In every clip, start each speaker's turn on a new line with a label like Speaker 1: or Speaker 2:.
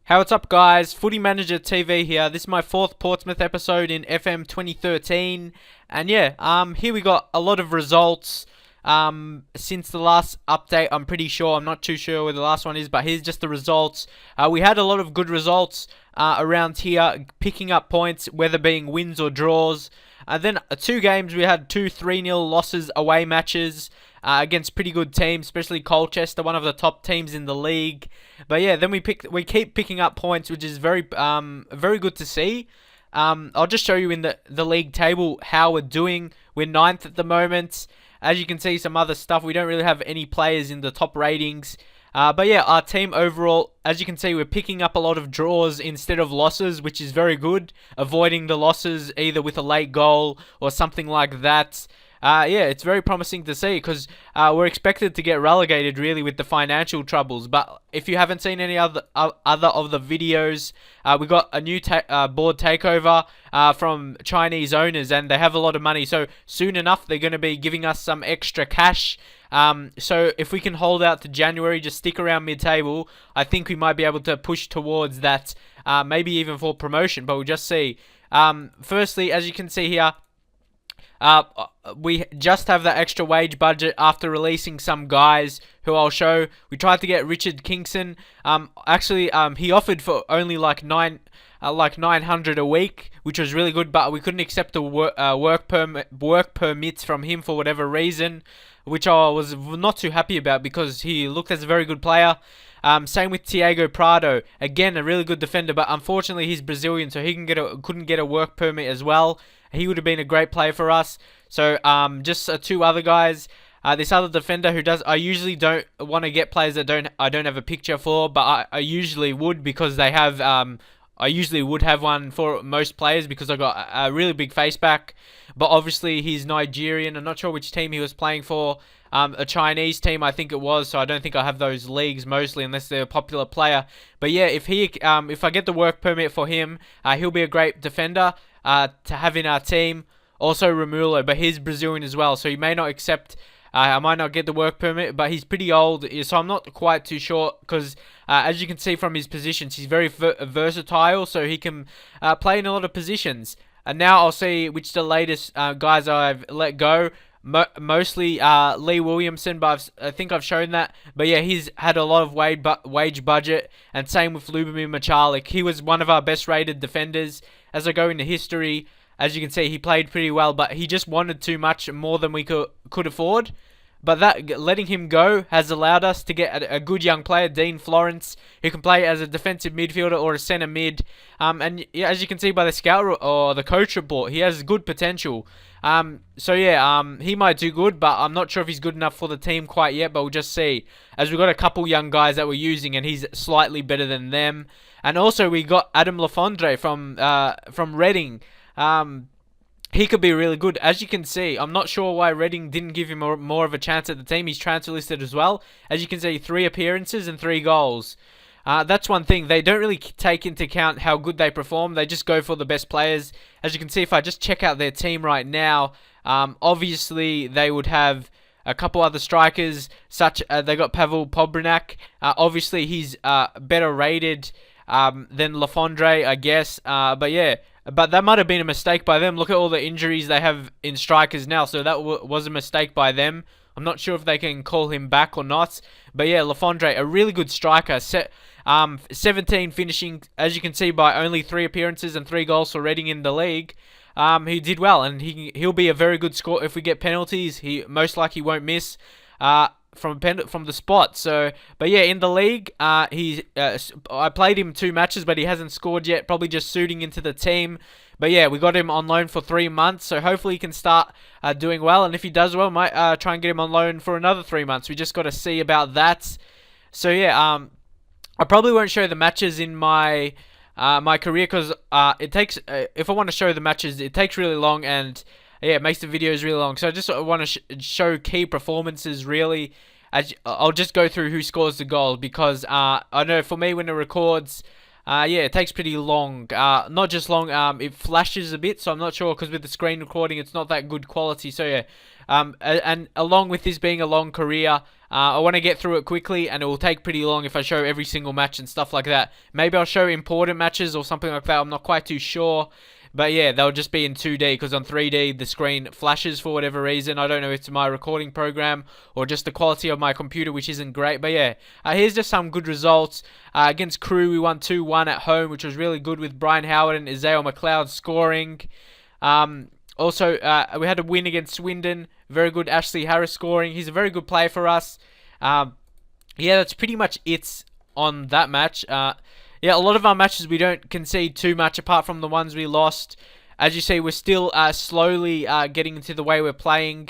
Speaker 1: Hey, what's up, guys? Footy Manager TV here. This is my fourth Portsmouth episode in FM 2013, and here we got a lot of results. Since the last update, I'm pretty sure. I'm not too sure where the last one is, but here's just the results. We had a lot of good results around here, picking up points, whether being wins or draws. Then two games, we had two 3-0 losses away matches against pretty good teams, especially Colchester, one of the top teams in the league. But yeah, then we keep picking up points, which is very good to see. I'll just show you in the league table how we're doing. We're ninth at the moment. As you can see, some other stuff. We don't really have any players in the top ratings. But yeah, our team overall, as you can see, we're picking up a lot of draws instead of losses, which is very good. Avoiding the losses either with a late goal or something like that. Yeah, it's very promising to see because we're expected to get relegated really with the financial troubles. But if you haven't seen any other of the videos, we got a new board takeover from Chinese owners, and they have a lot of money. So soon enough, they're going to be giving us some extra cash. So if we can hold out to January, just stick around mid-table, I think we might be able to push towards that, maybe even for promotion. But we'll just see. Firstly, as you can see here, we just have that extra wage budget after releasing some guys who I'll show. We tried to get Richard Kingson. He offered for only like 900 a week, which was really good, but we couldn't accept the work permits from him for whatever reason, which I was not too happy about because he looked as a very good player. Same with Tiago Prado, again a really good defender, but unfortunately he's Brazilian, so he couldn't get a work permit as well. He would have been a great player for us. So just two other guys. This other defender who I usually don't want to get players that I don't have a picture for, but I usually would because they have. I usually would have one for most players because I got a really big face back. But obviously he's Nigerian. I'm not sure which team he was playing for. A Chinese team, I think it was. So I don't think I have those leagues mostly unless they're a popular player. But yeah, if I get the work permit for him, he'll be a great defender to have in our team. Also Romulo, but he's Brazilian as well, so he may not accept. I might not get the work permit, but he's pretty old, so I'm not quite too sure. Because as you can see from his positions, he's very versatile, so he can play in a lot of positions. And now I'll see which the latest guys I've let go. Mostly Lee Williamson, but I think I've shown that. But yeah, he's had a lot of wage budget, and same with Lubomir Machalik. He was one of our best rated defenders. As I go into history, as you can see, he played pretty well, but he just wanted too much, more than we could afford. But that letting him go has allowed us to get a good young player, Dean Florence, who can play as a defensive midfielder or a centre mid. And yeah, as you can see by the scout or the coach report, he has good potential. He might do good, but I'm not sure if he's good enough for the team quite yet. But we'll just see, as we've got a couple young guys that we're using, and he's slightly better than them. And also we got Adam Lafondre from Reading. He could be really good. As you can see, I'm not sure why Reading didn't give him more of a chance at the team. He's transfer listed as well. As you can see, 3 appearances and 3 goals. That's one thing. They don't really take into account how good they perform. They just go for the best players. As you can see, if I just check out their team right now, obviously they would have a couple other strikers. They got Pavel Pobrinak. Obviously, he's better rated than Lafondre, I guess. But yeah. But that might have been a mistake by them. Look at all the injuries they have in strikers now. So that was a mistake by them. I'm not sure if they can call him back or not. But yeah, Lafondre, a really good striker. 17 finishing, as you can see, by only 3 appearances and 3 goals for Reading in the league. He did well, and he'll be a very good scorer. If we get penalties, he most likely won't miss from the spot. So, but yeah, in the league, I played him 2 matches, but he hasn't scored yet. Probably just suiting into the team. But yeah, we got him on loan for 3 months, so hopefully he can start doing well. And if he does well, might try and get him on loan for another 3 months. We just got to see about that. So yeah, I probably won't show the matches in my career because it takes. If I want to show the matches, it takes really long, and yeah, it makes the videos really long. So I just want to show key performances really. I'll just go through who scores the goal because I know for me when it records, Yeah, it takes pretty long. Not just long. It flashes a bit, so I'm not sure because with the screen recording, it's not that good quality. So yeah, and along with this being a long career, I want to get through it quickly, and it will take pretty long if I show every single match and stuff like that. Maybe I'll show important matches or something like that. I'm not quite too sure. But yeah, they'll just be in 2D because on 3D the screen flashes for whatever reason. I don't know if it's my recording program or just the quality of my computer, which isn't great. But yeah, here's just some good results. Against Crewe, we won 2-1 at home, which was really good with Brian Howard and Isaiah McLeod scoring. Also, we had a win against Swindon. Very good Ashley Harris scoring. He's a very good player for us. Yeah, that's pretty much it on that match. Yeah, a lot of our matches we don't concede too much apart from the ones we lost. As you see, we're still slowly getting into the way we're playing.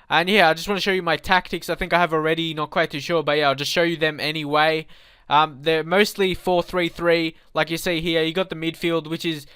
Speaker 1: And yeah, I just want to show you my tactics. I think I have already, not quite too sure, but yeah, I'll just show you them anyway. They're mostly 4-3-3, like you see here. You got the midfield, which is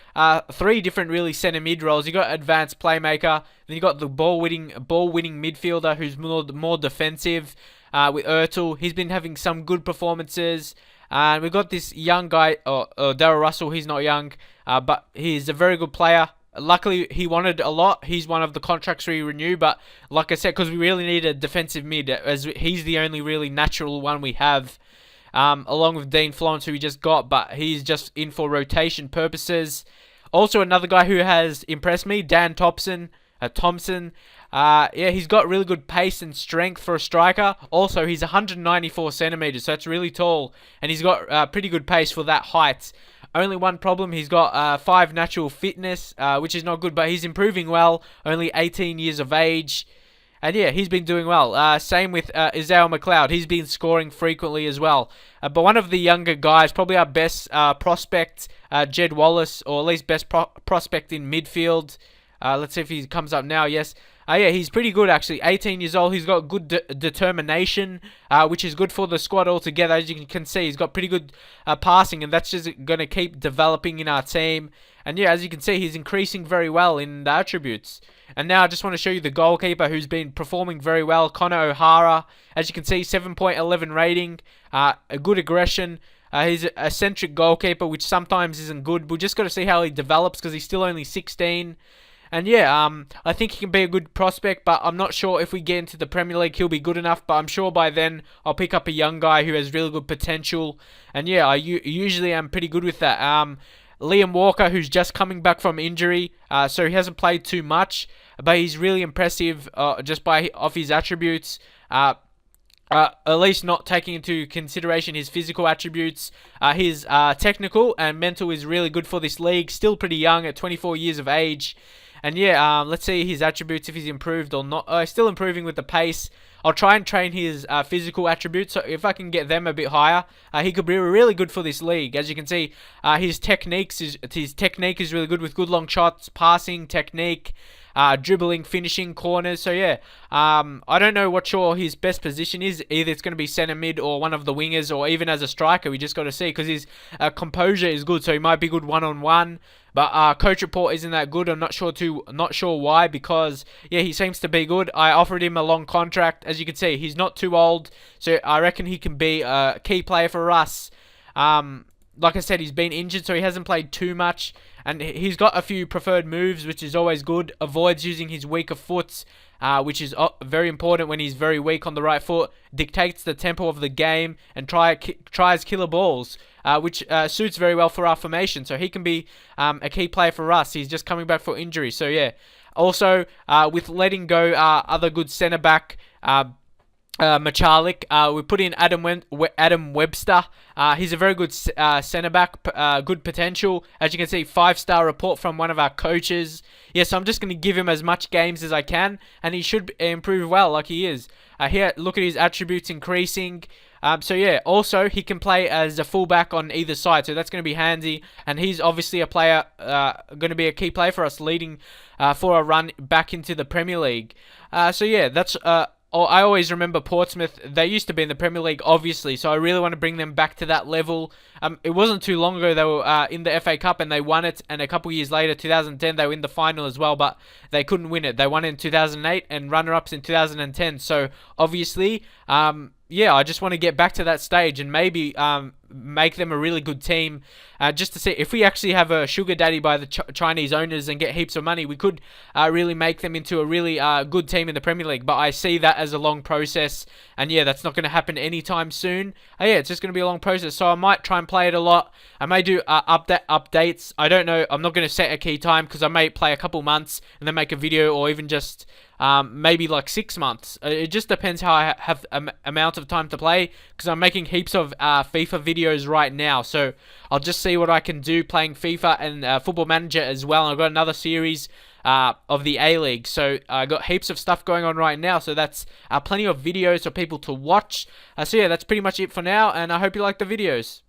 Speaker 1: 3 different really centre mid roles. You got advanced playmaker, then you got the ball-winning midfielder who's more defensive with Ertel. He's been having some good performances. And we've got this young guy, Darryl Russell. He's not young, but he's a very good player. Luckily, he wanted a lot. He's one of the contracts we renew. But like I said, because we really need a defensive mid, as he's the only really natural one we have, along with Dean Florence, who we just got. But he's just in for rotation purposes. Also, another guy who has impressed me, Dan Thompson. Yeah, he's got really good pace and strength for a striker. Also, he's 194 centimeters, so that's really tall. And he's got pretty good pace for that height. Only one problem, he's got 5 natural fitness, which is not good, but he's improving well. Only 18 years of age. And yeah, he's been doing well. Same with Isaiah McLeod. He's been scoring frequently as well. But one of the younger guys, probably our best prospect, Jed Wallace, or at least best prospect in midfield. Let's see if he comes up now. Yes. Yeah, he's pretty good actually. 18 years old. He's got good determination, which is good for the squad altogether. As you can see, he's got pretty good passing, and that's just going to keep developing in our team. And yeah, as you can see, he's increasing very well in the attributes. And now I just want to show you the goalkeeper who's been performing very well, O Hara. As you can see, 7.11 rating, a good aggression. He's an eccentric goalkeeper, which sometimes isn't good. We've just got to see how he develops because he's still only 16. And yeah, I think he can be a good prospect, but I'm not sure if we get into the Premier League he'll be good enough. But I'm sure by then I'll pick up a young guy who has really good potential. And yeah, I usually am pretty good with that. Liam Walker, who's just coming back from injury, so he hasn't played too much, but he's really impressive just off his attributes. At least not taking into consideration his physical attributes. His technical and mental is really good for this league. Still pretty young at 24 years of age. And yeah, let's see his attributes, if he's improved or not. Still improving with the pace. I'll try and train his physical attributes. So if I can get them a bit higher, he could be really good for this league. As you can see, his technique is really good with good long shots, passing technique, dribbling, finishing, corners. So yeah, I don't know what sure his best position is. Either it's going to be centre mid or one of the wingers, or even as a striker. We just got to see, because his composure is good, so he might be good one-on-one. But coach report isn't that good. I'm not sure why, because yeah, he seems to be good. I offered him a long contract. As you can see, he's not too old, so I reckon he can be a key player for us. Like I said, he's been injured, so he hasn't played too much. And he's got a few preferred moves, which is always good. Avoids using his weaker foot, which is very important when he's very weak on the right foot. Dictates the tempo of the game and tries killer balls, which suits very well for our formation. So he can be a key player for us. He's just coming back for injury. So yeah. Also, with letting go other good centre-back, Machalik, we put in Adam Webster. He's a very good centre-back, good potential. As you can see, 5-star report from one of our coaches. Yeah, so I'm just going to give him as much games as I can, and he should improve well like he is. Here, look at his attributes increasing. So yeah, also he can play as a fullback on either side, so that's going to be handy. And he's obviously a player, going to be a key player for us, leading for a run back into the Premier League. So yeah, that's... I always remember Portsmouth. They used to be in the Premier League, obviously, so I really want to bring them back to that level. It wasn't too long ago they were in the FA Cup and they won it, and a couple years later, 2010, they were in the final as well, but they couldn't win it. They won it in 2008 and runner-ups in 2010. So obviously, yeah, I just want to get back to that stage and maybe make them a really good team, just to see if we actually have a sugar daddy by the Chinese owners and get heaps of money, we could really make them into a really good team in the Premier League. But I see that as a long process, and yeah, that's not going to happen anytime soon. Yeah, it's just going to be a long process, so I might try and play it a lot. I may do updates. I don't know. I'm not going to set a key time, because I may play a couple months and then make a video, or even just maybe like 6 months. It just depends how I have amount of time to play, because I'm making heaps of FIFA videos right now, so I'll just see what I can do playing FIFA and Football Manager as well. And I've got another series of the A-League, so I got heaps of stuff going on right now, so that's plenty of videos for people to watch. So yeah, that's pretty much it for now, and I hope you like the videos.